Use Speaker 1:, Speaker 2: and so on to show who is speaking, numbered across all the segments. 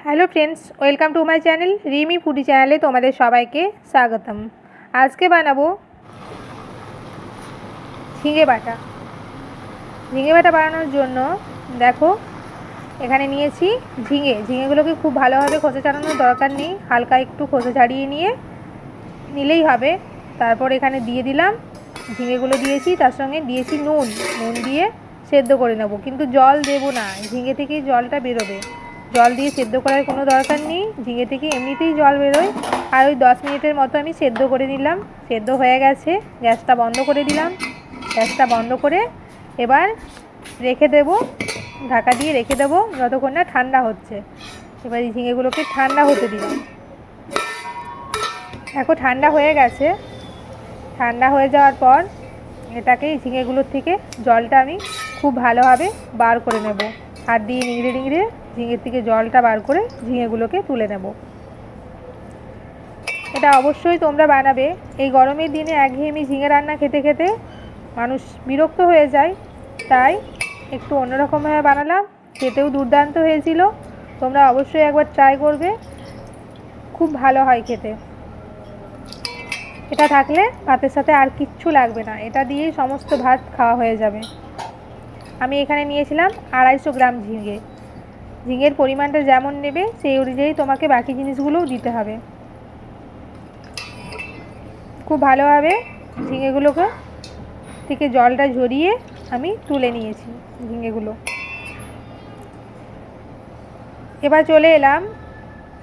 Speaker 1: Hello friends, welcome to my channel Rimi foodie চ্যানেলে তোমাদের সবাইকে স্বাগতম। আজকে বানাবো ঝিঙে বাটা। ঝিঙে বাটা বানানোর জন্য দেখো এখানে নিয়েছি ঝিঙেগুলোকে খুব ভালোভাবে খোসা ছাড়ানোর দরকার নেই, হালকা একটু খোসা ছাড়িয়ে নিলেই হবে। তারপর এখানে দিয়ে দিলাম ঝিঙেগুলো, দিয়েছি তার সঙ্গে দিয়েছি নুন দিয়ে সেদ্ধ করে নেব, কিন্তু জল দেব না, ঝিঙে থেকেই জলটা বেরোবে। জল দিয়ে সেদ্ধ করার কোনো দরকার নেই, ঝিঙে থেকে এমনিতেই জল বেরোয়। আর ওই 10 মিনিটের মতো আমি সেদ্ধ করে নিলাম। সেদ্ধ হয়ে গেছে, গ্যাসটা বন্ধ করে দিলাম। গ্যাসটা বন্ধ করে এবার রেখে দেব, ঢাকা দিয়ে রেখে দেবো যতক্ষণ না ঠান্ডা হচ্ছে। এবার এই ঝিঙেগুলোকে ঠান্ডা হতে দিলাম। দেখো ঠান্ডা হয়ে গেছে। ঠান্ডা হয়ে যাওয়ার পর এটাকে ঝিঙেগুলোর থেকে জলটা আমি খুব ভালোভাবে বার করে নেব। হাত দিয়ে নিংড়ে ঝিঙের থেকে জলটা বার করে ঝিঙেগুলোকে তুলে নেব। এটা অবশ্যই তোমরা বানাবে। এই গরমের দিনে একঘেয়েমি ঝিঙে রান্না খেতে খেতে মানুষ বিরক্ত হয়ে যায়, তাই একটু অন্যরকমভাবে বানালাম। খেতেও দুর্দান্ত হয়েছিল। তোমরা অবশ্যই একবার ট্রাই করবে, খুব ভালো হয় খেতে। এটা থাকলে ভাতের সাথে আর কিচ্ছু লাগবে না, এটা দিয়েই সমস্ত ভাত খাওয়া হয়ে যাবে। আমি এখানে নিয়েছিলাম 250 গ্রাম ঝিঙের পরিমাণটা যেমন নেবে সেই অনুযায়ী তোমাকে বাকি জিনিসগুলোও দিতে হবে। খুব ভালোভাবে ঝিঙেগুলোকে থেকে জলটা ঝরিয়ে আমি তুলে নিয়েছি ঝিঙেগুলো। এবার চলে এলাম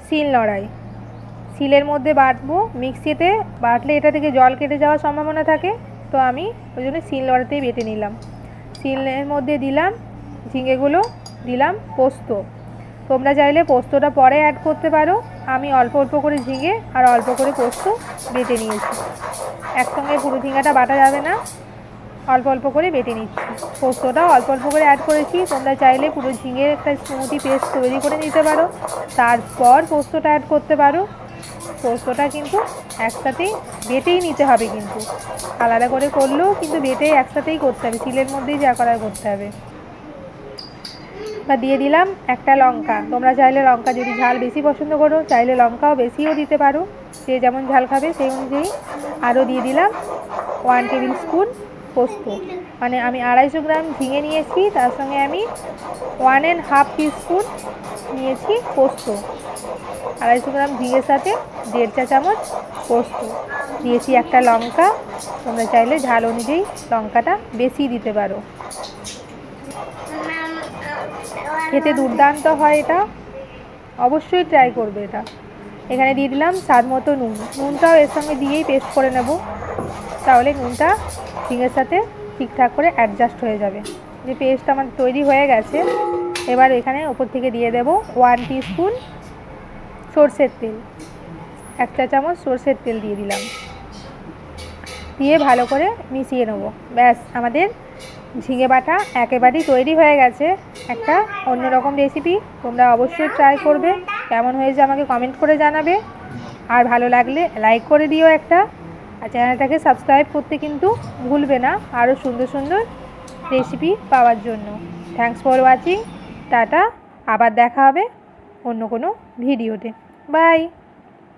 Speaker 1: শিলনোড়ায়। শিলের মধ্যে বাটবো। মিক্সিতে বাটলে এটা থেকে জল কেটে যাওয়ার সম্ভাবনা থাকে, তো আমি ওই জন্য শিলনোড়াতেই বেটে নিলাম। শিলের মধ্যে দিলাম ঝিঙেগুলো, দিলাম পোস্ত। তোমরা চাইলে পোস্তটা পরে অ্যাড করতে পারো। আমি অল্প অল্প করে ঝিঙে আর অল্প করে পোস্ত বেটে নিয়েছি। একসঙ্গে পুরো ঝিঙাটা বাটা যাবে না, অল্প অল্প করে বেটে নিচ্ছি। পোস্তটাও অল্প অল্প করে অ্যাড করেছি। তোমরা চাইলে পুরো ঝিঙের একটা স্মুদি পেস্ট তৈরি করে নিতে পারো, তারপর পোস্তটা অ্যাড করতে পারো। পোস্তটা কিন্তু একসাথেই বেটেই নিতে হবে, কিন্তু আলাদা করে করলেও কিন্তু বেটেই একসাথেই করতে হবে, শিলের মধ্যেই যা করার করতে হবে। বা দিয়ে দিলাম একটা লঙ্কা। তোমরা চাইলে লঙ্কা যদি ঝাল বেশি পছন্দ করো চাইলে লঙ্কাও বেশিও দিতে পারো, যে যেমন ঝাল খাবে সেই অনুযায়ী। আরও দিয়ে দিলাম 1 টেবিল স্পুন পোস্ত। মানে আমি 250 গ্রাম ঝিঙে নিয়েছি, তার সঙ্গে আমি 1.5 টিস্পুন নিয়েছি পোস্ত। 250 গ্রাম ঝিঙের সাথে 1.5 চা চামচ পোস্ত দিয়েছি। একটা লঙ্কা, তোমরা চাইলে ঝাল অনুযায়ী লঙ্কাটা বেশি দিতে পারো। খেতে দুর্দান্ত হয়, এটা অবশ্যই ট্রাই করবে এটা। এখানে দিয়ে দিলাম স্বাদ মতো নুনটাও এর সঙ্গে দিয়েই পেস্ট করে নেব, তাহলে নুনটা ঝিঙের সাথে ঠিকঠাক করে অ্যাডজাস্ট হয়ে যাবে। যে পেস্ট আমার তৈরি হয়ে গেছে, এবার এখানে ওপর থেকে দিয়ে দেব 1 টিস্পুন সরষের তেল। 1 চা চামচ সরষের তেল দিয়ে দিলাম, দিয়ে ভালো করে মিশিয়ে নেব। ব্যাস, আমাদের ঝিঙে বাটা একেবারেই তৈরি হয়ে গেছে। একটা অন্যরকম রেসিপি, তোমরা অবশ্যই ট্রাই করবে। কেমন হয়েছে আমাকে কমেন্ট করে জানাবে, আর ভালো লাগলে লাইক করে দিও একটা। আর চ্যানেলটাকে সাবস্ক্রাইব করতে কিন্তু ভুলবে না, আরও সুন্দর সুন্দর রেসিপি পাওয়ার জন্য। Thanks for watching. টাটা, আবার দেখা হবে অন্য কোনো ভিডিওতে। বাই।